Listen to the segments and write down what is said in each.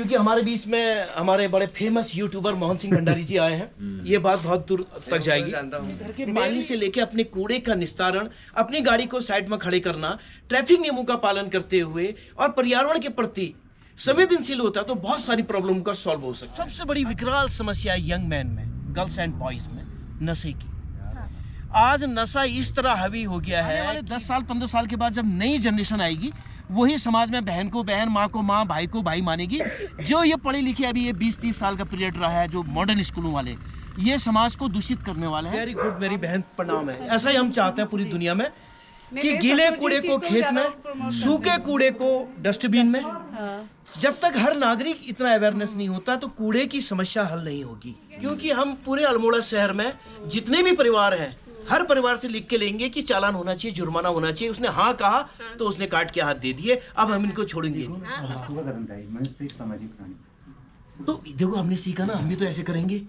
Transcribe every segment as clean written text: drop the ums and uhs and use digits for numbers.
क्योंकि हमारे बीच में हमारे बड़े फेमस यूट्यूबर मोहन सिंह भंडारी जी आए हैं। ये बात बहुत दूर तक जाएगी। घर के पानी से लेके अपने कूड़े का निस्तारण, अपनी गाड़ी को साइड में खड़े करना, ट्रैफिक नियमों का पालन करते हुए और पर्यावरण के प्रति संवेदनशील होता है तो बहुत सारी प्रॉब्लम का सॉल्व हो सकता है। सबसे बड़ी विकराल समस्या यंग मैन में, गर्ल्स एंड बॉयज में नशे की। आज नशा इस तरह हावी हो गया है, 10 साल 15 साल के बाद जब नई जनरेशन आएगी वही समाज में बहन को बहन, माँ को माँ, भाई को भाई मानेगी। जो ये पढ़े लिखे अभी ये 20-30 साल का पीरियड रहा है, जो मॉडर्न स्कूलों वाले, ये समाज को दूषित करने वाले हैं। वेरी गुड मेरी बहन, प्रणाम है। ऐसा ही हम चाहते हैं पूरी दुनिया में कि गीले कूड़े को खेत में, सूखे कूड़े को डस्टबिन में। जब तक हर नागरिक इतना अवेयरनेस नहीं होता तो कूड़े की समस्या हल नहीं होगी। क्योंकि हम पूरे अल्मोड़ा शहर में जितने भी परिवार हैं, हर परिवार से लिख के लेंगे कि चालान होना चाहिए, जुर्माना होना चाहिए। उसने हाँ कहा तो उसने काट के हाथ दे दिए, अब हम इनको छोड़ेंगे नहीं। तो देखो हमने सीखा ना, हम भी तो ऐसे करेंगे।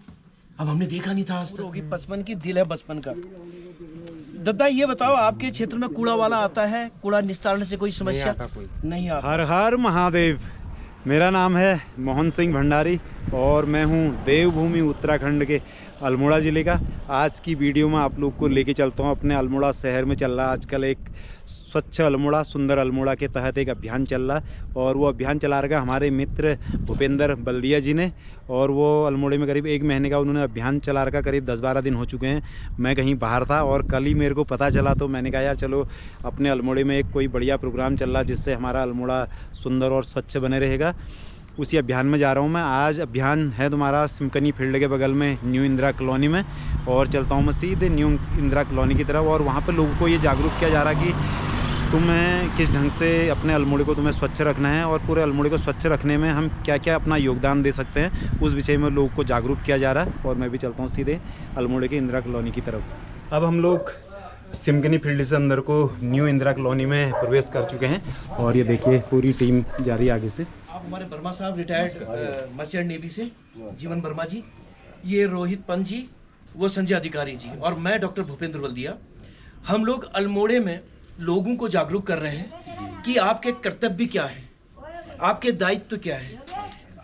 अब हमने देखा नहीं था आज तक। होगी 55 की, दिल है बचपन का। दद्दा ये बताओ, आपके क्षेत्र में कूड़ा वाला आता है? कूड़ा निस्तारण से कोई समस्या नहीं आता? हर हर महादेव। मेरा नाम है मोहन सिंह भंडारी और मैं हूँ देवभूमि उत्तराखंड के अल्मोड़ा ज़िले का। आज की वीडियो में आप लोग को लेके चलता हूँ अपने अल्मोड़ा शहर में। चल रहा आजकल एक स्वच्छ अल्मोड़ा सुंदर अल्मोड़ा के तहत एक अभियान चल रहा और वो अभियान चला रखा हमारे मित्र भूपेंद्र बल्दिया जी ने। और वो अल्मोड़े में करीब 1 महीने का उन्होंने अभियान चला रखा, करीब 10-12 दिन हो चुके हैं। मैं कहीं बाहर था और कल ही मेरे को पता चला तो मैंने कहा यार चलो अपने अल्मोड़े में एक कोई बढ़िया प्रोग्राम चल रहा जिससे हमारा अल्मोड़ा सुंदर और स्वच्छ बने रहेगा। उसी अभियान में जा रहा हूँ मैं। आज अभियान है तुम्हारा सिमकनी फील्ड के बगल में न्यू इंदिरा कॉलोनी में, और चलता हूँ मैं सीधे न्यू इंदिरा कॉलोनी की तरफ। और वहाँ पर लोगों को ये जागरूक किया जा रहा है कि तुम्हें किस ढंग से अपने अल्मोड़े को तुम्हें स्वच्छ रखना है और पूरे अल्मोड़े को स्वच्छ रखने में हम क्या क्या अपना योगदान दे सकते हैं, उस विषय में लोगों को जागरूक किया जा रहा है। और मैं भी चलता हूँ सीधे अल्मोड़े के इंदिरा कॉलोनी की तरफ। अब हम लोग सिमकनी फील्ड से अंदर को न्यू इंदिरा कॉलोनी में प्रवेश कर चुके हैं और ये देखिए पूरी टीम जा रही है आगे से। आप हमारे वर्मा साहब रिटायर्ड मर्चेंट नेवी से, जीवन वर्मा जी, ये रोहित पंत जी, वो संजय अधिकारी जी, और मैं डॉक्टर भूपेंद्र बल्दिया। हम लोग अल्मोड़े में लोगों को जागरूक कर रहे हैं कि आपके कर्तव्य क्या है, आपके दायित्व क्या है।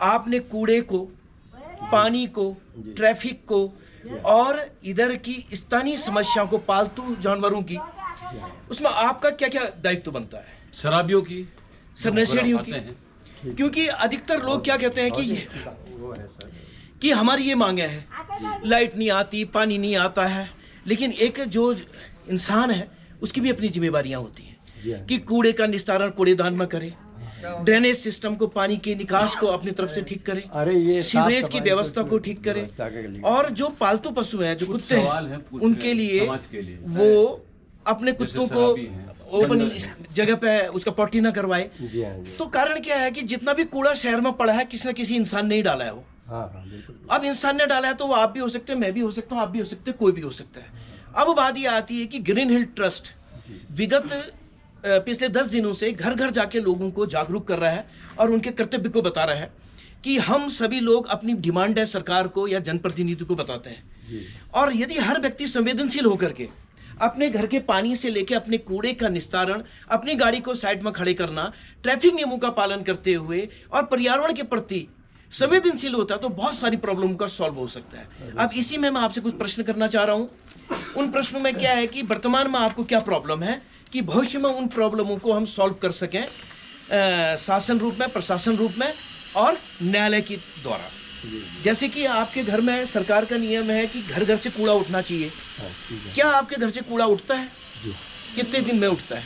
आपने कूड़े को, पानी को, ट्रैफिक को और इधर की स्थानीय समस्याओं को, पालतू जानवरों की, उसमें आपका क्या क्या दायित्व बनता है? शराबियों की, नशेड़ियों की। क्योंकि अधिकतर लोग क्या कहते हैं कि हमारी ये मांगे हैं, लाइट नहीं आती, पानी नहीं आता है, लेकिन एक जो इंसान है उसकी भी अपनी जिम्मेवारियां होती हैं कि कूड़े का निस्तारण कूड़ेदान में करे, ड्रेनेज सिस्टम को, पानी के निकास को अपनी तरफ से ठीक करे, सीवरेज की व्यवस्था को ठीक करे, और जो पालतू पशु हैं, जो कुत्ते हैं, उनके लिए वो अपने कुत्तों को ओपन जगह पे उसका पॉटी ना करवाए। तो कारण क्या है कि जितना भी कूड़ा शहर में पड़ा है किसी न किसी इंसान ने ही डाला है वो। अब इंसान ने डाला है तो वो आप भी हो सकते हैं, मैं भी हो सकता हूँ, आप भी हो सकते हैं, कोई भी हो सकता है। अब बात ये आती है कि ग्रीन हिल ट्रस्ट विगत पिछले 10 दिनों से घर घर जाके लोगों को जागरूक कर रहा है और उनके कर्तव्य को बता रहा है कि हम सभी लोग अपनी डिमांड है सरकार को या जनप्रतिनिधि को बताते हैं। और यदि हर व्यक्ति संवेदनशील होकर के अपने घर के पानी से लेके अपने कूड़े का निस्तारण, अपनी गाड़ी को साइड में खड़े करना, ट्रैफिक नियमों का पालन करते हुए और पर्यावरण के प्रति संवेदनशील होता है तो बहुत सारी प्रॉब्लम का सॉल्व हो सकता है। अब इसी में मैं आपसे कुछ प्रश्न करना चाह रहा हूँ। उन प्रश्नों में क्या है कि वर्तमान में आपको क्या प्रॉब्लम है कि भविष्य में उन प्रॉब्लमों को हम सॉल्व कर सकें, शासन रूप में, प्रशासन रूप में और न्यायालय के द्वारा। जैसे कि आपके घर में सरकार का नियम है कि घर घर से कूड़ा उठना चाहिए। क्या आपके घर से कूड़ा उठता है? कितने दिन में उठता है?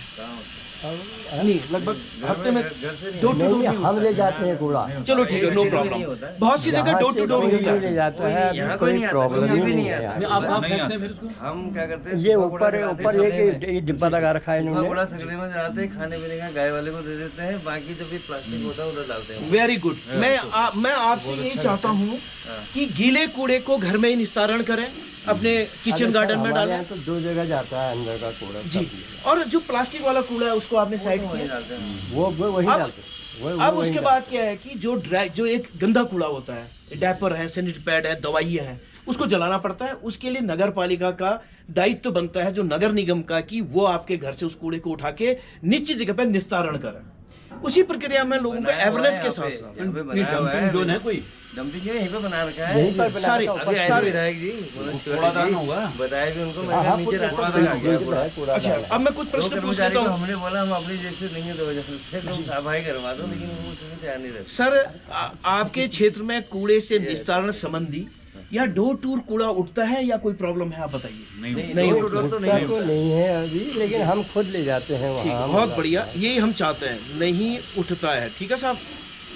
नहीं, लगभग हफ्ते में डोर टू डोर हम ले जाते हैं कूड़ा। चलो ठीक है, नो प्रॉब्लम। बहुत सी जगह डोर टू डोर ले जाता है, यहाँ कोई प्रॉब्लम नहीं है। आप फेंकते हैं फिर उसको? हम क्या करते हैं, ये ऊपर एक डिब्बा लगा रखा है इन्होंने। कूड़ा सकले में डालते हैं, खाने पीने का गाय वाले को दे देते हैं, बाकी जो भी प्लास्टिक होता है उधर डालते हैं। Very good. मैं आपसे यही चाहता हूँ कि गीले कूड़े को घर में ही निस्तारण करें, अपने किचन गार्डन में डालें। तो 2 जगह जाता है अंदर का कूड़ा जी, और जो प्लास्टिक वाला कूड़ा है उसको आपने साइड किया, वो वही डालते हैं। अब उसके बाद क्या है कि जो एक गंदा कूड़ा होता है, डायपर है, सैनिटरी पैड है, दवाइयाँ हैं, उसको जलाना पड़ता है। उसके लिए नगर पालिका का दायित्व बनता है, जो नगर निगम का, कि वो आपके घर से उस कूड़े को उठा के निश्चित जगह पर निस्तारण करें। उसी प्रक्रिया में लोगों को अवेयरनेस के साथ साथ यहाँ पे बनाया हुआ है जोन है कोई डंपिंग यहीं पे बना रखा है। यहीं पर बना सारे रखा अभी आए सारे विधायक जी कूड़ादान होगा। बताया भी उनको, हाँ, मैंने नीचे रास्ता तक आ गया पूरा। कूड़ा अच्छा अब मैं कुछ दो प्रश्न पूछ कर्मचारी लेता को हूँ हमने बोला हम अपनी जेब से नहीं है तो वजह से तुम सफाई करवा दो, लेकिन वो उसमें ध्यान नहीं रहता। सर आपके क्षेत्र में कूड़े से निस्तारण संबंधी या डोर टूर कूड़ा उठता है या कोई प्रॉब्लम है, आप बताइए। नहीं उठता तो नहीं तो नहीं है अभी, लेकिन हम खुद ले जाते हैं ठीक, वहाँ। बहुत बढ़िया, यही हम चाहते हैं। नहीं उठता है, ठीक है साहब,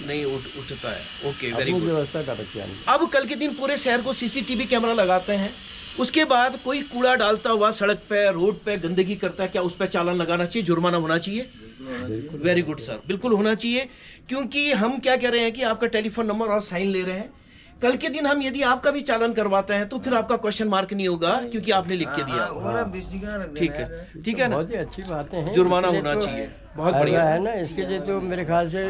नहीं उठता है, ओके वेरी अपनी गुड। व्यवस्था कर रखी है। अब कल के दिन पूरे शहर को सीसीटीवी कैमरा लगाते हैं, उसके बाद कोई कूड़ा डालता हुआ सड़क पे रोड पे गंदगी करता है, क्या उस पर चालान लगाना चाहिए, जुर्माना होना चाहिए? वेरी गुड सर, बिल्कुल होना चाहिए। क्योंकि हम क्या कह रहे हैं कि आपका टेलीफोन नंबर और साइन ले रहे हैं, कल के दिन हम यदि आपका भी चालान करवाते हैं तो फिर आपका क्वेश्चन मार्क नहीं होगा क्योंकि आपने लिख के दिया। ठीक है, ठीक है ना, बहुत ही अच्छी बातें हैं। जुर्माना इसके लिए होना तो चाहिए, बहुत ऐसा बढ़िया है ना, इसके लिए तो मेरे ख्याल से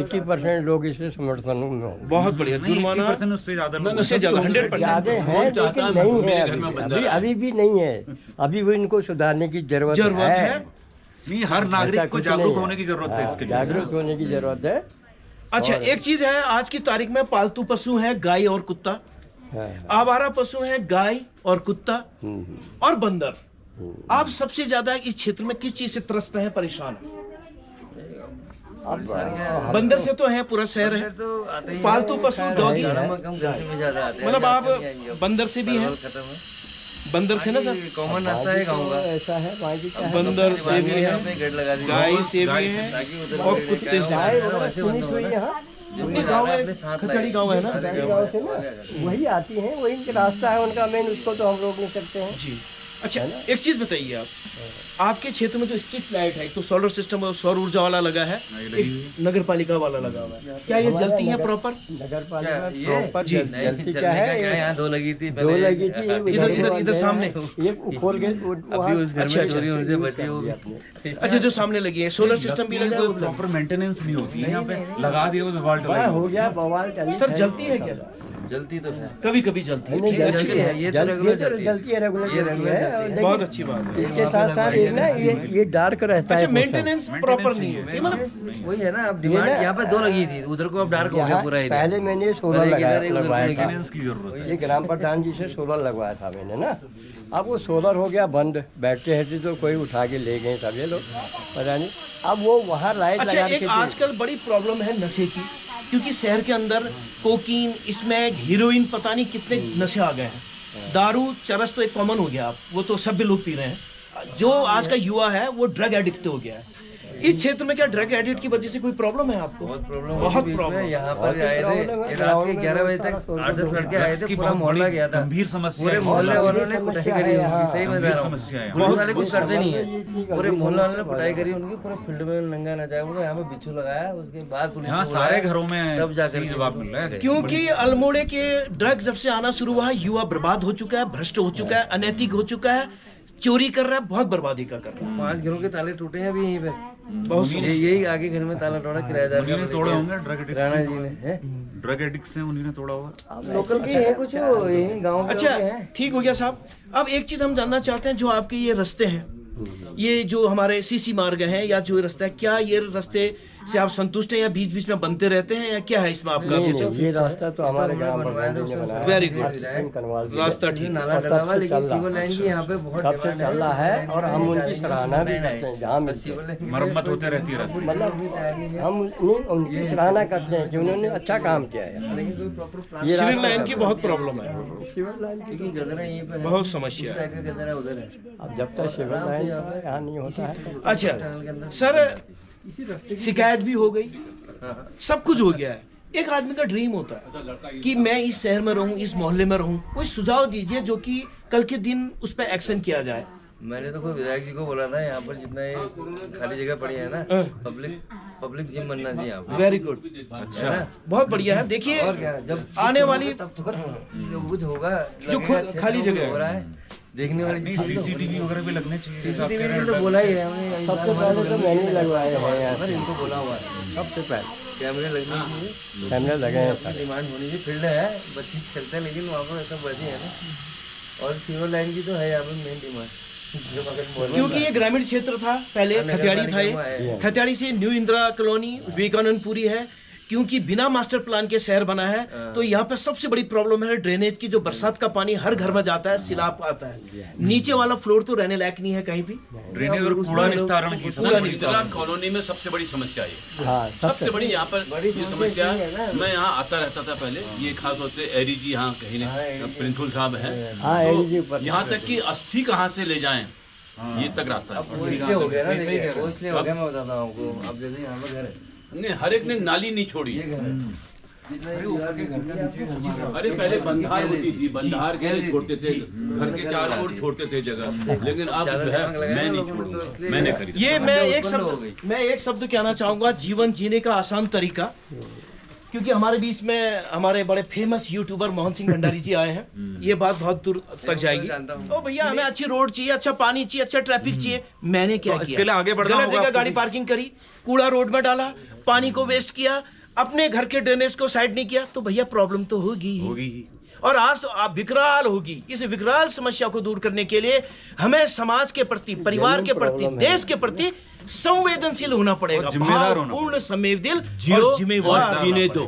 80% लोग इससे समर्थन में होंगे। बहुत बढ़िया। जुर्माना उससे ज्यादा उससे ज्यादा 100%। ज्यादा है चाहता लेकिन है नहीं मेरे है घर में अभी, बंदा अभी है। अभी भी नहीं है। अभी वो इनको सुधारने की जरूरत है। नहीं, हर ऐसा नागरिक को कुछ जागरूक नहीं है। होने की जरूरत है इसके लिए। जागरूक होने की जरूरत है। अच्छा एक चीज है, आज की तारीख में पालतू पशु है गाय और कुत्ता, हाँ, आवारा पशु है गाय और कुत्ता और बंदर। आप सबसे ज्यादा इस क्षेत्र में किस चीज से त्रस्त हैं, परेशान हैं? अब बंदर से तो है, पूरा शहर है, तो आते ही पालतू पशु डॉगी, कम गर्मी में ज्यादा आते हैं। मतलब आप बंदर से भी हैं, खत्म है, बंदर से ना सर, कॉमन रास्ता है गाँव का। ऐसा है बाकी क्या है? बंदर से भी यहाँ है, पे गेट लगा दी गाय से भी है ताकि उधर और कुत्ते से गाय है। वगैरह वैसे सुनी बंद हुई हो यहाँ अपने गाँव में खचड़ी गाँव है ना, गाँव से ना वही आती हैं, वही रास्ता है उनका मेन, उसको तो हम रोक नहीं सकते हैं। जी। अच्छा एक चीज बताइए आप, आपके क्षेत्र में जो स्ट्रीट लाइट है, तो सोलर सिस्टम और सौर ऊर्जा वाला लगा है, एक नगर पालिका वाला लगा हुआ है, क्या ये जलती है प्रॉपर? नगर पालिका ये? प्रॉपर जी, जलती क्या है? यहाँ दो लगी थी दो लगी थी, एक इधर इधर उधर इधर सामने। एक खोल के अभी उस घर अच्छा, में अच्छा, चोरी होने से बची वो। अच्छा जो सामने लगी है, सोलर सिस्टम भी लगा है उधर। प्रॉपर मेंटेनेंस नहीं होती है यहाँ पे, लगा दिया वो वाल्ट हो गया बवाल टली। सर जलती है क्या? जलती तो है, कभी कभी जलती है, नहीं, ठीक है, अच्छी जलती बात है, ये तो रेगुलर जलती है। जलती है, रेगुलर ये जलती रेगुलर है। जलती है। और है, देखिए, बहुत अच्छी बात है। इसके साथ साथ ये ना ये डार्क रहता है अच्छा मौसम। मेंटेनेंस प्रॉपर नहीं है, मतलब वही है ना, अब डिमांड यहाँ पे दो लगी थी, उधर को अब डार्क हो गया यहाँ पूरा एरिया। पहले मैंने सोलर पहले किधर है, उधर लगवाया था, मेंटेनेंस की जरूरत है। ये ग्राम प्रधान जी से सोलर लगवाया था मैंने ना। अब वो सोलर हो गया बंद, बैटरी हेटी तो कोई उठा के ले गए सब ये लोग, पता नहीं। अब वो वहाँ लाइट अच्छा लगा एक के आजकल बड़ी प्रॉब्लम है नशे की, क्योंकि शहर के अंदर कोकीन, स्मैक, हीरोइन, पता नहीं कितने नशे आ गए हैं। दारू चरस तो एक कॉमन हो गया, आप वो तो सभी लोग पी रहे हैं। जो आज का युवा है वो ड्रग एडिक्ट हो गया है। इस क्षेत्र में क्या ड्रग एडिक्ट की वजह से कोई प्रॉब्लम है आपको? बहुत प्रॉब्लम, बहुत प्रॉब्लम। यहाँ पर आए थे ये रात के 11 बजे तक 8-10 लड़के आए थे, पूरा मोहल्ला गया था, गंभीर समस्या पूरे है। मोहल्ले वालों ने कुटाई करी उनकी, सही में बता रहा समस्या है। हूँ। पुलिस वाले कुछ करते नहीं है, पूरे मोहल्ले वालों ने कुटाई करी उनकी, पूरे फील्ड में नंगा नचाया उनको, यहाँ पे बिच्छू लगाया, उसके बाद पुलिस यहाँ को सारे बुलाया, घरों में तब जाकर सही जवाब मिल रहा है। क्योंकि अल्मोड़े के ड्रग जब से आना शुरू हुआ है, युवा बर्बाद हो चुका है, भ्रष्ट हो चुका है, अनैतिक हो चुका है, चोरी कर रहा है, बहुत बर्बादी का कर रहा है। 5 घरों के ताले टूटे हैं अभी यहीं पे, बहुत यही आगे घर में ताला तोड़ा किराएदार उन्हीं ने तोड़े होंगे ड्रग एडिक्ट राणा जी ने, हैं? ड्रग एडिक्ट से उन्हीं ने तोड़ा होगा। लोकल के हैं कुछ, यही गाँव के अच्छा लोग हैं। ठीक हो गया साहब। अब एक चीज हम जानना चाहते हैं, जो आपके ये रास्ते हैं, ये जो हमारे सीसी मार्ग हैं या जो रास्ता है, क्या ये रास्ते से आप संतुष्ट हैं या बीच बीच में बनते रहते हैं या क्या है इसमें आपका? नहीं, ये रास्ता तो हमारे ग्राम प्रधान जी ने बनाया। वेरी गुड, कनवाल जी ने। रास्ता ठीक। नाला डला हुआ, लेकिन सिविल लाइन की यहाँ पे बहुत तब से डिमांड चल रहा है और हम उनकी सराहना भी करते हैं जहाँ मिलते हैं। सिविल लाइन मरम्मत होते रहती है रास्ते। मतलब हम उनकी सराहना करते हैं कि उन्होंने अच्छा काम किया है। लेकिन कोई प्रॉपर प्लान ये सिविल लाइन की बहुत प्रॉब्लम है, सिविल लाइन की की गदरा यहीं पे है, बहुत समस्या है। साइड का गदरा उधर है, अब जब तक सिविल लाइन का यहाँ नहीं होता है। अच्छा सर, शिकायत भी हो गई, सब कुछ हो गया है। एक आदमी का ड्रीम होता है कि मैं इस शहर में रहूं, इस मोहल्ले में रहूं, कोई सुझाव दीजिए जो कि कल के दिन उस पर एक्शन किया जाए। मैंने तो कोई विधायक जी को बोला था, यहाँ पर जितना ये खाली जगह पड़ी है ना, पब्लिक जिम बनना चाहिए यहाँ पे। वेरी गुड, अच्छा ना, बहुत बढ़िया है। देखिए और क्या, जब आने वाली तब तो जो कुछ होगा, जो लगेगा खाली अच्छा जगह हो रहा है, देखने वाली सीसीटीवी वगैरह भी लगने चाहिए। सीसीटीवी ने तो बोला ही है हमने, सबसे पहले तो मैंने लगवाए हैं यहाँ पर इनको बोला हुआ है सबसे पहले कैमरे लगने चाहिए, कैमरे लगे हैं सारे। डिमांड होनी चाहिए। फील्ड है, बच्चे खेलते हैं, लेकिन वहाँ पर ऐसा बची है ना, और सिविल लाइन की तो है यहाँ पर मेन डिमांड। क्योंकि ये ग्रामीण क्षेत्र था पहले, खतियाड़ी था ये। खतियाड़ी से न्यू इंदिरा कॉलोनी, विवेकानंदपुरी है। क्योंकि बिना मास्टर प्लान के शहर बना है, तो यहाँ पे सबसे बड़ी प्रॉब्लम है ड्रेनेज की। जो बरसात का पानी हर घर में जाता है, सिलाब आता है। नीचे वाला फ्लोर तो रहने लायक नहीं है कहीं भी। ड्रेनेज और कूड़ा निस्तारण की इंदिरा कॉलोनी में सबसे बड़ी समस्या है। हाँ, सबसे बड़ी यहाँ पर ये समस्या है। मैं यहाँ आता रहता था पहले, ये खास तौर से एरी जी यहाँ कहीं नहीं, प्रिंसिपल साहब हैं, तो यहाँ तक कि अस्थि कहाँ से ले जाएं ये तक रास्ता है। वो इसलिए हो गया ना, देखिए, वो इसलिए हो गया, मैं बताता हूँ आपको। अब जैसे यहाँ पर घर है, नहीं, हर एक ने नाली नहीं छोड़ी। अरे पहले बंधार होती थी, बंधार के छोड़ते थे, घर के चारों ओर छोड़ते थे जगह, लेकिन अब जो है मैं नहीं छोड़ूंगा, मैंने खरीदा। ये मैं एक शब्द कहना चाहूंगा, जीवन जीने का आसान तरीका। क्योंकि हमारे बीच में हमारे बड़े फेमस यूट्यूबर मोहन सिंह भंडारी जी आए हैं। ये बात बहुत दूर तक जाएगी। तो भैया हमें अच्छी रोड चाहिए, अच्छा पानी चाहिए, अच्छा ट्रैफिक चाहिए। मैंने क्या किया? इसके लिए आगे बढ़ना गलत होगा जगह गाड़ी पार्किंग करी, कूड़ा रोड में डाला, पानी को वेस्ट किया, अपने घर के ड्रेनेज को साइड नहीं किया, तो भैया प्रॉब्लम तो होगी ही। और आज तो आप विकराल होगी। इस विकराल समस्या को दूर करने के लिए हमें समाज के प्रति, परिवार के प्रति, देश के प्रति संवेदनशील होना पड़ेगा, भावपूर्ण संवेदनशील और जिम्मेवार जीने दो।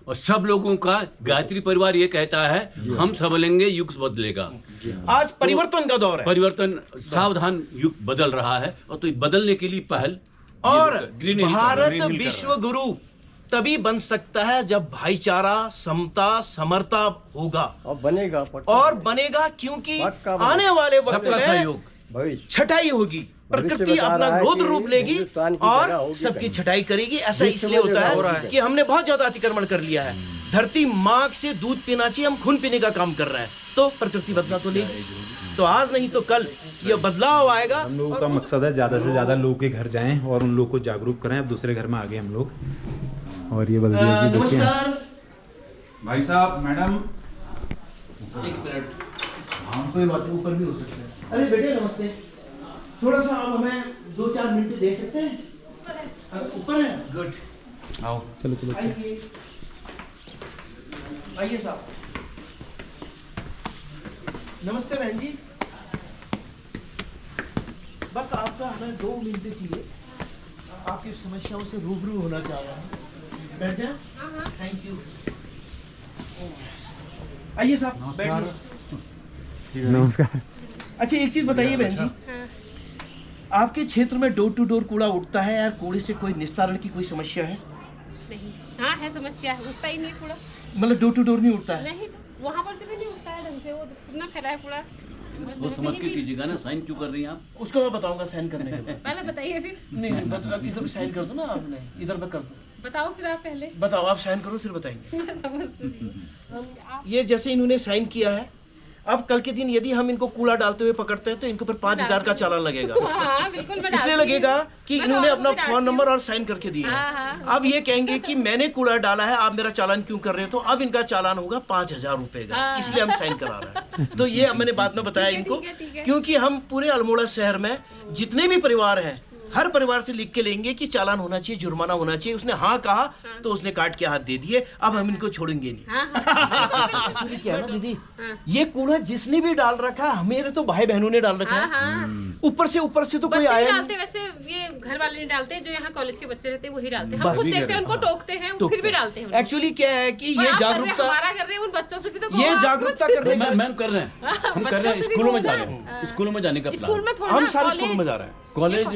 और सब लोगों का गायत्री परिवार ये कहता है, हम सबलेंगे युग बदलेगा। आज परिवर्तन का दौर है, परिवर्तन, सावधान, युग बदल रहा है। और तो बदलने के लिए पहल और भारत विश्व गुरु तभी बन सकता है जब भाईचारा, समता, समरता होगा और बनेगा। क्योंकि आने वाले वक्त में छटाई होगी, प्रकृति अपना रौद्र रूप लेगी और सबकी छटाई करेगी। ऐसा इसलिए होता है कि हमने बहुत ज्यादा अतिक्रमण कर लिया है। धरती माँ से दूध पीना चाहिए, हम खून पीने का काम कर रहे हैं, तो प्रकृति बदला तो लेगी। तो आज नहीं तो कल ये बदलाव आएगा। हम लोगों का मकसद है ज़्यादा से ज़्यादा लोग के घर जाएं और उन लोग को जागरूक करें। अब दूसरे घर में आ गए हम लोग। और ये बल्दिया जी देखिए, भाई साहब, मैडम, एक मिनट, कोई बात ऊपर भी हो सकता है। अरे बेटे नमस्ते, थोड़ा सा आप हमें 2-4 मिनट दे सकते हैं? ऊपर है, गुड, आओ, चलो आइए आइए साहब। नमस्ते बहन जी, बस आपका हमें 2 मिनट चाहिए, आपकी समस्याओं से रूबरू होना चाह रहा हूँ। बैठ जाए। Thank you. आइए साहब बैठिए। नमस्कार। अच्छा एक चीज बताइए बहन जी, आपके क्षेत्र में डोर टू डोर कूड़ा उठता है यार? कूड़े से कोई निस्तारण की कोई समस्या है? नहीं, हाँ है समस्या, उठता ही नहीं कूड़ा। मतलब डोर टू डोर नहीं उठता है? नहीं, वहाँ पर से भी नहीं उठता है ढंग से, वो कितना फैला है कूड़ा। वो समझ के कीजिएगा ना, साइन क्यों कर रही हैं आप? उसको मैं बताऊंगा साइन करने के बाद। पहले बताइए फिर। नहीं इधर साइन कर दो ना, आपने इधर पे कर दो। बताओ फिर आप पहले। बताओ, आप साइन करो फिर बताएंगे। मैं समझती हूँ। ये जैसे इन्होंने साइन किया है, अब कल के दिन यदि हम इनको कूड़ा डालते हुए पकड़ते हैं तो इनके ऊपर 5,000 का चालान लगेगा। हाँ, बिल्कुल मैं इसलिए लगेगा कि इन्होंने अपना फोन नंबर और साइन करके दिया है। अब ये कहेंगे कि मैंने कूड़ा डाला है, आप मेरा चालान क्यों कर रहे हो? तो अब इनका चालान होगा 5,000 रुपए का, इसलिए हम साइन करा रहे हैं। तो ये मैंने बाद में बताया इनको, क्योंकि हम पूरे अल्मोड़ा शहर में जितने भी परिवार हैं, हर परिवार से लिख के लेंगे कि चालान होना चाहिए, जुर्माना होना चाहिए। उसने हाँ कहा तो उसने काट के हाथ दे दिए, अब हम इनको छोड़ेंगे नहीं। एक्चुअली क्या है ना दीदी, ये कूड़ा जिसने भी डाल रखा है, मेरे तो भाई बहनों ने डाल रखा है, ऊपर से तो कोई आया डालते। वैसे ये घर वाले नहीं डालते, जो यहाँ कॉलेज के बच्चे रहते हैं वही डालते हैं। हम खुद देखते हैं, उनको टोकते हैं, फिर भी डालते हैं। एक्चुअली क्या है कि ये जागरूकता हमारा कर रहे हैं, उन बच्चों से भी तो ये जागरूकता करने का मैम कर रहे हैं, हम कर रहे हैं। स्कूलों में जा रहे हैं, स्कूलों में जाने का स्कूल में थोड़ा, हम सारे स्कूल में जा रहे हैं। कॉलेज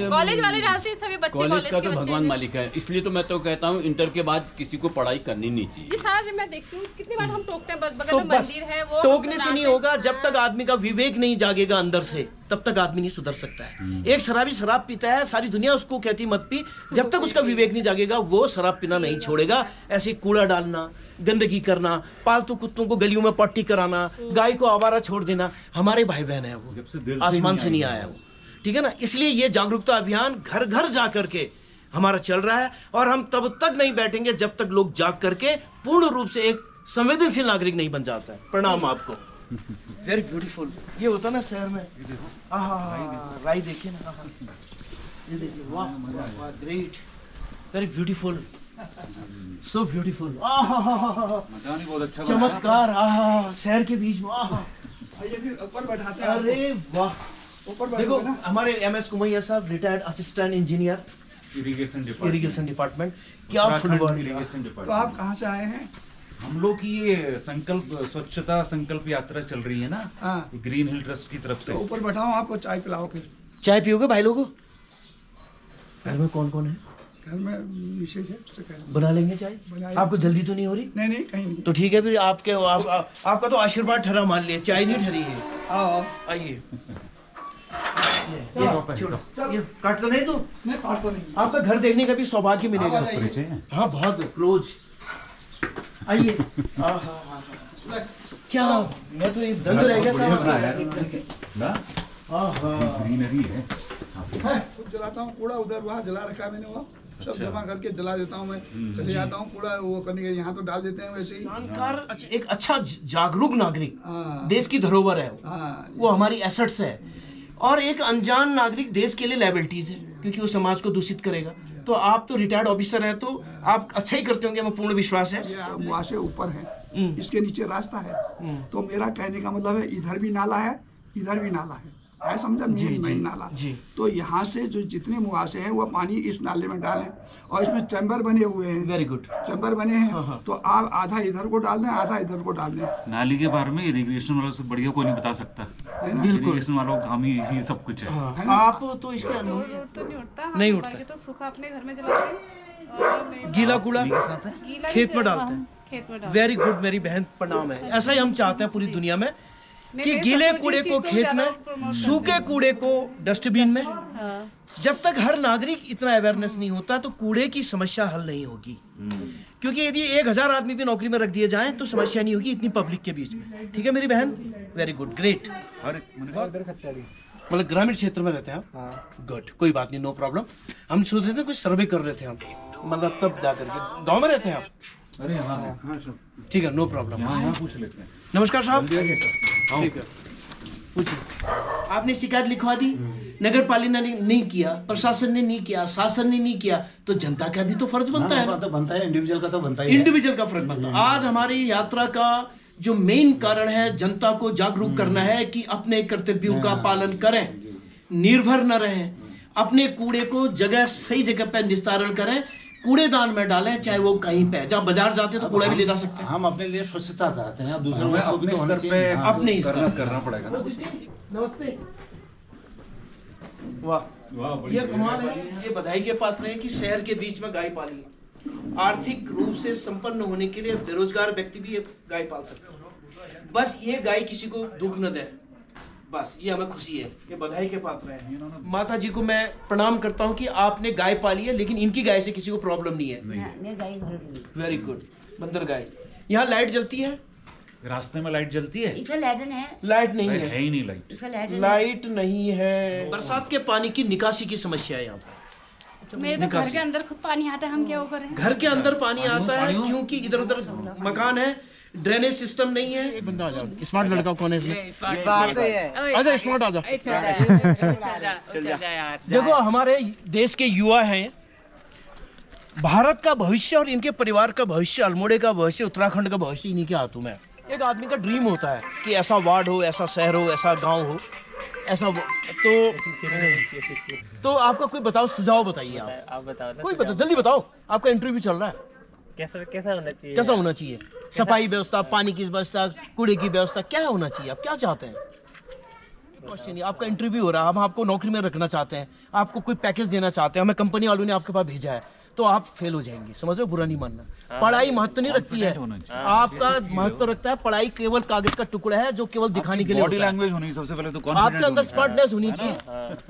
वाले डालते हैं, सभी बच्चे कॉलेज का तो भगवान मालिक है। इसलिए तो मैं तो कहता हूँ इंटर के बाद किसी को पढ़ाई करनी नहीं चाहिए। जी साहब, मैं देखती हूँ कितनी बार हम टोकते हैं, बगल में मंदिर है, वो टोकने से नहीं होगा। जब तक आदमी का विवेक नहीं जागेगा अंदर से, तब तक आदमी नहीं सुधर सकता है। एक शराबी शराब पीता है, सारी दुनिया उसको कहती मत पी, जब तक उसका विवेक नहीं जागेगा वो शराब पीना नहीं छोड़ेगा। ऐसे कूड़ा डालना, गंदगी करना, पालतू कुत्तों को गलियों में पट्टी कराना, गाय को आवारा छोड़ देना, हमारे भाई बहन है वो, आसमान से नहीं आया वो, ठीक है ना। इसलिए ये जागरूकता अभियान घर घर जा करके हमारा चल रहा है, और हम तब तक नहीं बैठेंगे जब तक लोग जाग करके पूर्ण रूप से एक संवेदनशील नागरिक नहीं बन जाता है। प्रणाम आपको। Very beautiful. ये होता ना शहर में, राई देखिए ना, ये देखिए, वाह वाह, great, very beautiful, so beautiful, बहुत अच्छा चमत्कार, शहर के बीच में, ऊपर बैठाते हैं। अरे वाह, देखो हमारे MS कुमैया साहब retired assistant engineer irrigation department, क्या फुटबॉल इरिगेशन तो डिपार्टमेंट। आप कहाँ से आए हैं? हम लोग की ये संकल्प स्वच्छता संकल्प यात्रा चल रही है ना, हाँ। ग्रीन हिल ट्रस्ट की तरफ से। तो ऊपर बैठाओ, आपको चाय पिलाओ। फिर चाय पियोगे भाई लोगों? घर में कौन कौन है? घर में विशेष है, उससे कह बना लेंगे चाय। बनाइए। आपको जल्दी तो नहीं हो रही? नहीं नहीं, कहीं नहीं। तो ठीक है फिर आपका तो आशीर्वाद ठहरा, मान लिया चाय नहीं ठहरी है। आओ, आइए ये काटता नहीं तो नहीं काटो नहीं। आपका घर देखने का भी सौभाग्य मिलेगा। आप आ जाइए। हाँ बहुत क्लोज। आइए। क्या मैं तो एक दंग रह गया साहब। ग्रीनरी है। खुद जलाता हूँ कूड़ा, उधर वहाँ जला रखा है मैंने, वहाँ सब जमा करके जला देता हूँ मैं। चले जाता हूँ कूड़ा वो करने के, यहाँ तो डाल देते हैं वैसे ही। जानकार एक अच्छा जागरूक नागरिक हाँ। देश की धरोहर है हाँ। वो हमारी एसेट्स है, और एक अनजान नागरिक देश के लिए लायबिलिटीज है, क्योंकि वो समाज को दूषित करेगा। तो आप तो रिटायर्ड ऑफिसर हैं, तो आप अच्छा ही करते होंगे, हमें पूर्ण विश्वास है। ये वहाँ से ऊपर है, इसके नीचे रास्ता है। तो मेरा कहने का मतलब है, इधर भी नाला है, इधर भी नाला है समझा, मेन नाला। तो यहाँ से जो जितने मुहासे हैं वो पानी इस नाले में डालें, और इसमें चैम्बर बने हुए हैं। Very good. चैम्बर बने हैं, तो आप आधा इधर को डाल दें, आधा इधर को डाल दें। नाली के बारे में इरिगेशन वालों से बढ़िया कोई नहीं बता सकता। इरिगेशन वालों का काम ही सब कुछ है। आप तो इसके अंदर तो नहीं उठता, नहीं उठता। बाकी तो सूखा अपने घर में जलाते हैं और नहीं- गीला कूड़ा गीला खेत में ही- डालते हाँ, हैं। खेत में डालते वेरी गुड, मेरी बहन प्रणाम है। ऐसा ही हम चाहते हैं पूरी दुनिया में नहीं, कि मेरे गीले ससुर जी कूड़े इस को चीज़ को खेत ज़्यादा में, promote करते सूखे कूड़े को डस्टबिन में। हाँ। जब तक हर नागरिक इतना अवेयरनेस नहीं होता तो कूड़े की समस्या हल नहीं होगी। क्योंकि यदि 1000 आदमी भी नौकरी में रख दिए जाएं तो समस्या नहीं होगी इतनी पब्लिक के बीच में। ठीक है मेरी बहन, वेरी गुड, ग्रेट। मतलब ग्रामीण क्षेत्र में रहते हैं आप? गुड, कोई बात नहीं, नो प्रॉब्लम। हम सोच रहे थे कुछ सर्वे कर रहे थे हम, मतलब तब जा करके। गाँव में रहते हैं आप? अरे हाँ, ठीक है, नो प्रॉब्लम। यहाँ पूछ लेते हैं। नमस्कार साहब। ठीक है, पूछिए। आपने शिकायत लिखवा दी, नगर पालिका ने नहीं किया, प्रशासन ने नहीं किया, शासन ने नहीं किया, तो जनता का भी तो फर्ज बनता है ना। तो बनता है, इंडिविजुअल का तो बनता ही है। इंडिविजुअल का फर्क बनता है। आज हमारी यात्रा का जो मेन कारण है जनता को जागरूक करना है कि अपने कर्तव्यों का पालन करें, निर्भर न रहें, अपने कूड़े को जगह सही जगह पर निस्तारण करें, कूड़ेदान में डालें, चाहे वो कहीं पे। जब बाजार जाते हैं तो कूड़ा भी ले जा सकते हैं। हम अपने लिए स्वच्छता चाहते हैं, अब दूसरे हमें लोगों को भी अपने तो होना स्तर चाहिए। पे हाँ। अपने स्तर करना पड़ेगा ना। नमस्ते। वाह, ये कमाल है। ये बधाई के पात्र है कि शहर के बीच में गाय पाली है। आर्थिक रूप से संपन्न होने के लिए बेरोजगार व्यक्ति भी ये गाय पाल सकते हैं। बस ये गाय किसी को दुख न दे, बस ये हमें खुशी है। ये बधाई के पात्र है। माता जी को मैं प्रणाम करता हूँ कि आपने गाय पाली है, लेकिन इनकी गाय से किसी को प्रॉब्लम नहीं है। वेरी गुड, बंदर गाय। यहाँ लाइट जलती है? रास्ते में लाइट जलती है? इसका लैटन है, लाइट नहीं है है। ही नहीं लाइट। इसका लैटन है। लाइट नहीं है। बरसात के पानी की निकासी की समस्या है यहाँ पर। मेरे तो घर के अंदर खुद पानी आता है, हम क्या ऊपर है। घर के अंदर पानी आता है क्योंकि इधर उधर मकान है, ड्रेनेज सिस्टम नहीं है। एक बंदा आ जाओ, स्मार्ट लड़का कौन है इसमें? आजा स्मार्ट आजा। देखो हमारे देश के युवा हैं, भारत का भविष्य और इनके परिवार का भविष्य, अल्मोड़े का भविष्य, उत्तराखंड का भविष्य इन्हीं के हाथों में है। एक आदमी का ड्रीम होता है कि ऐसा वार्ड हो, ऐसा शहर हो, ऐसा गांव हो, ऐसा तो आपका कोई बताओ, सुझाव बताइए आप बताओ, कोई बताओ, जल्दी बताओ। आपका इंटरव्यू चल रहा है, कैसा होना चाहिए? कैसा होना चाहिए? सफाई व्यवस्था, पानी की व्यवस्था, कूड़े की व्यवस्था, क्या होना चाहिए? आप क्या चाहते हैं? क्वेश्चन नहीं, आपका इंटरव्यू हो रहा है, हम आपको नौकरी में रखना चाहते हैं, आपको कोई पैकेज देना चाहते हैं, हमें कंपनी वालों ने आपके पास भेजा है, तो आप फेल हो जाएंगे। समझ रहे हो? बुरा नहीं मानना। पढ़ाई महत्व नहीं रखती है, आपका महत्व रखता है पढ़ाई केवल कागज का टुकड़ा है जो केवल दिखाने के लिए बॉडी होता है। लैंग्वेज होनी सबसे पहले तो आपके अंदर स्मार्टनेस होनी चाहिए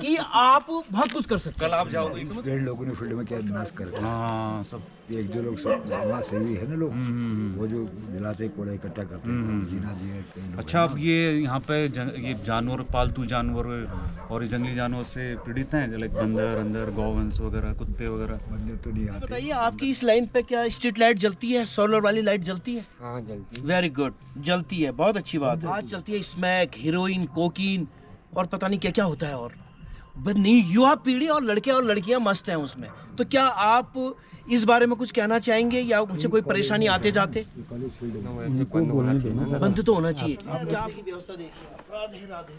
कि आप बहुत कुछ कर सकते हैं। कल आप जाओगे। पेड़ लोगों ने फील्ड में क्या विनाश कर दिया। हाँ सब एक जो लोग समाज सेवी है ना लोग, वो जो जलाते कूड़ा इकट्ठा करते हैं, जीना जी। अच्छा, अब ये यहाँ पे ये जानवर, पालतू जानवर और जंगली जानवर से पीड़ित हैं, लाइक बंदर अंदर, गौवंश वगैरह, कुत्ते वगैरह? बंदर तो नहीं आते। बताइए, आपकी इस लाइन पे क्या स्ट्रीट लाइट जलती है? सोलर वाली लाइट जलती है? हाँ जल्दी। वेरी गुड, जलती है, बहुत अच्छी बात है। आज चलती है स्मैक, हीरोइन, कोकीन और पता नहीं क्या क्या होता है। और नहीं, युवा पीढ़ी और लड़के और लड़कियां मस्त हैं उसमें। तो क्या आप इस बारे में कुछ कहना चाहेंगे या मुझे कोई परेशानी आते जाते? बंद तो होना चाहिए। क्या आपकी व्यवस्था देखिए। राधे राधे।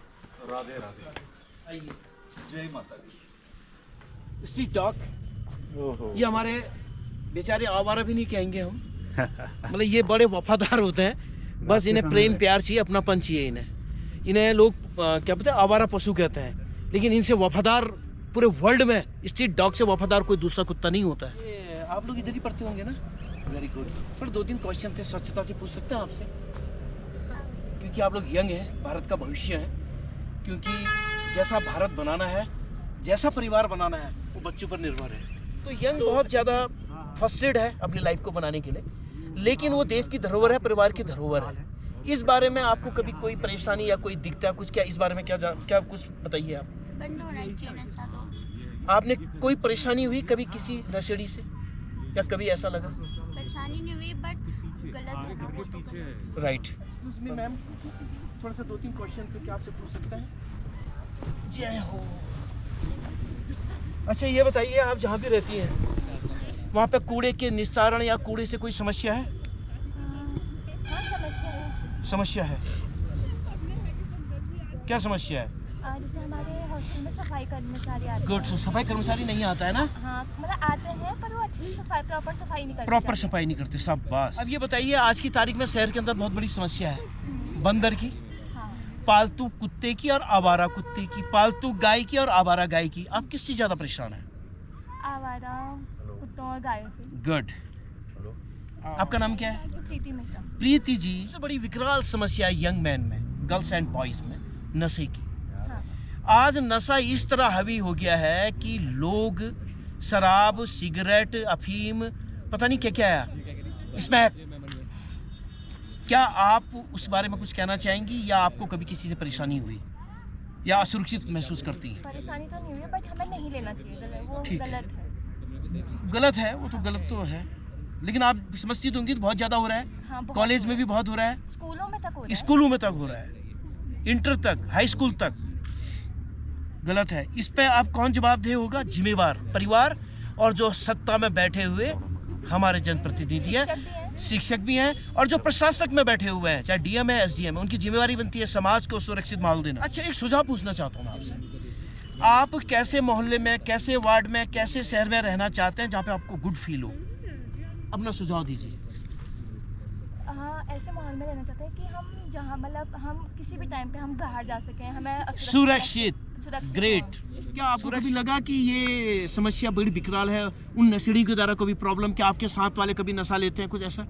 राधे राधे। जय माता दी। स्ट्रीट डॉग, ये हमारे बेचारे आवारा भी नहीं कहेंगे हम, मतलब ये बड़े वफादार होते हैं। बस इन्हें प्रेम प्यार चाहिए, अपनापन चाहिए इन्हें लोग क्या पता है आवारा पशु कहते हैं, लेकिन इनसे वफादार पूरे वर्ल्ड में स्ट्रीट डॉग से वफादार कोई दूसरा कुत्ता नहीं होता है। आप लोग इधर ही पढ़ते होंगे ना? Very good. पर 2-3 क्वेश्चन थे, स्वच्छता से पूछ सकते हैं आपसे, क्योंकि आप लोग यंग हैं, भारत का भविष्य है। क्योंकि जैसा भारत बनाना है, जैसा परिवार बनाना है, वो बच्चों पर निर्भर है। तो यंग बहुत ज़्यादा फ्रस्ट्रेटेड है अपनी लाइफ को बनाने के लिए, लेकिन वो देश की धरोहर है, परिवार की धरोहर है। इस बारे में आपको कभी कोई परेशानी या कोई दिक्कत है कुछ, क्या इस बारे में क्या कुछ बताइए आप। आपने कोई परेशानी हुई कभी किसी नशेड़ी से, या कभी ऐसा लगा? परेशानी नहीं हुई, बट गलत है। राइट मैम, थोड़ा सा 2-3 क्वेश्चन थे, क्या आपसे पूछ सकते हैं? जय हो। अच्छा ये बताइए, आप जहाँ भी रहती हैं वहाँ पे कूड़े के निस्तारण या कूड़े से कोई समस्या है? हाँ, समस्या है। समस्या है? क्या समस्या है? जैसे हमारे हॉस्टल में सफाई कर्मचारी आते हैं। गुड। सफाई कर्मचारी नहीं आता है ना? हाँ, मतलब आते हैं पर वो अच्छी सफाई, प्रॉपर सफाई नहीं करते। प्रॉपर सफाई नहीं करते, सब बस। अब ये बताइए, आज की तारीख में शहर के अंदर बहुत बड़ी समस्या है बंदर की, पालतू कुत्ते की और आवारा कुत्ते की, पालतू गाय की और आवारा गाय की। आप किससे ज्यादा परेशान हैं? आवारा कुत्तों और गायों से। गुड। आपका नाम क्या है? प्रीति मेहता। प्रीति जी, सबसे बड़ी विकराल समस्या है यंग मैन में, गर्ल्स एंड बॉयज में, नशे की। आज नशा इस तरह हावी हो गया है कि लोग शराब, सिगरेट, अफीम, पता नहीं क्या क्या है इसमें। क्या आप उस बारे में कुछ कहना चाहेंगी, या आपको कभी किसी से परेशानी हुई या असुरक्षित महसूस करती हैं? परेशानी तो नहीं हुई, बट हमें नहीं लेना चाहिए, वो गलत है। गलत है, वो तो गलत तो है, लेकिन आप समझती तो होंगी तो बहुत ज़्यादा हो रहा है। हाँ, कॉलेज में भी बहुत हो रहा है, स्कूलों में तक हो रहा है, स्कूलों में तक हो रहा है, इंटर तक, हाई स्कूल तक। गलत है। इस पे आप कौन जवाबदेह होगा? जिम्मेवार परिवार और जो सत्ता में बैठे हुए हमारे जनप्रतिनिधि हैं, शिक्षक भी हैं, और जो प्रशासक में बैठे हुए हैं, चाहे डीएम है, एसडीएम है, उनकी जिम्मेवारी बनती है समाज को सुरक्षित माहौल देना। अच्छा, एक सुझाव पूछना चाहता हूँ आपसे, आप कैसे मोहल्ले में, कैसे वार्ड में, कैसे शहर में रहना चाहते हैं जहाँ पे आपको गुड फील हो? अपना सुझाव दीजिए। हाँ, ऐसे माहौल में रहना चाहते हैं कि हम जहाँ, मतलब हम किसी भी टाइम पे हम बाहर जा सकें, हमें सुरक्षित। ग्रेट। क्या आपको कभी लगा कि ये समस्या बड़ी विकराल है, उन नशेड़ी के द्वारा कभी प्रॉब्लम, क्या आपके साथ वाले कभी नशा लेते हैं, कुछ ऐसा?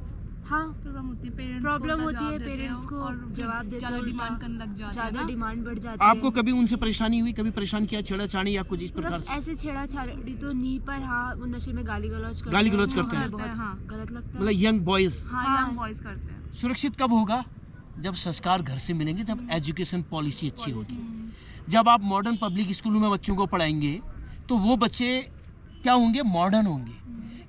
हाँ, प्रॉब्लम होती है, पेरेंट्स को जवाब देते हैं, डिमांड करने लग जाते हैं, ज़्यादा डिमांड बढ़ जाती है। आपको कभी उनसे परेशानी हुई, कभी परेशान किया, छेड़ाछाड़ी या कुछ इस प्रकार से? ऐसे छेड़ाछाड़ी तो नहीं, पर हाँ, वो नशे में गाली गलौज करते हैं, हाँ, गलत लगता है। मतलब यंग बॉयज, यंग बॉयज करते हैं। सुरक्षित कब होगा? जब संस्कार घर से मिलेंगे, जब एजुकेशन पॉलिसी अच्छी होगी। जब आप मॉडर्न पब्लिक स्कूलों में बच्चों को पढ़ाएंगे तो वो बच्चे क्या होंगे? मॉडर्न होंगे,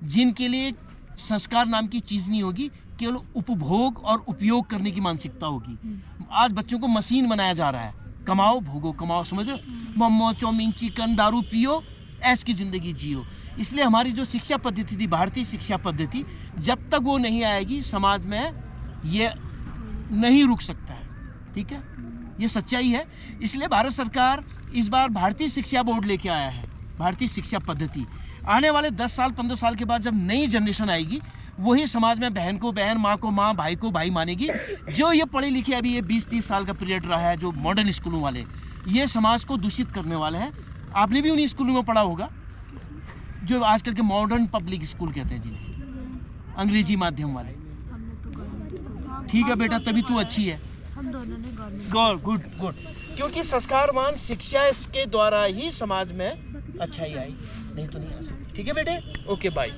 जिनके लिए संस्कार नाम की चीज़ नहीं होगी, केवल उपभोग और उपयोग करने की मानसिकता होगी। आज बच्चों को मशीन बनाया जा रहा है, कमाओ भोगो, कमाओ समझो, मोमो चाउमीन चिकन दारू पियो, ऐश की ज़िंदगी जियो। इसलिए हमारी जो शिक्षा पद्धति थी, भारतीय शिक्षा पद्धति, जब तक वो नहीं आएगी समाज में ये नहीं रुक सकता है। ठीक है, ये सच्चाई है। इसलिए भारत सरकार इस बार भारतीय शिक्षा बोर्ड लेके आया है, भारतीय शिक्षा पद्धति। आने वाले 10 साल 15 साल के बाद जब नई जनरेशन आएगी, वही समाज में बहन को बहन, माँ को माँ, भाई को भाई मानेगी। जो ये पढ़े लिखे अभी ये 20-30 साल का पीरियड रहा है, जो मॉडर्न स्कूलों वाले, ये समाज को दूषित करने वाले हैं। आपने भी उन्हीं स्कूलों में पढ़ा होगा जो आजकल के मॉडर्न पब्लिक स्कूल कहते हैं, जिन्हें अंग्रेजी माध्यम वाले। ठीक है बेटा, तभी तू अच्छी है। हम दोनों ने गवर्नमेंट। गुड गुड, क्योंकि संस्कारवान शिक्षा इसके द्वारा ही समाज में अच्छाई आई, नहीं तो नहीं आ सकती। ठीक है बेटे, ओके बाय।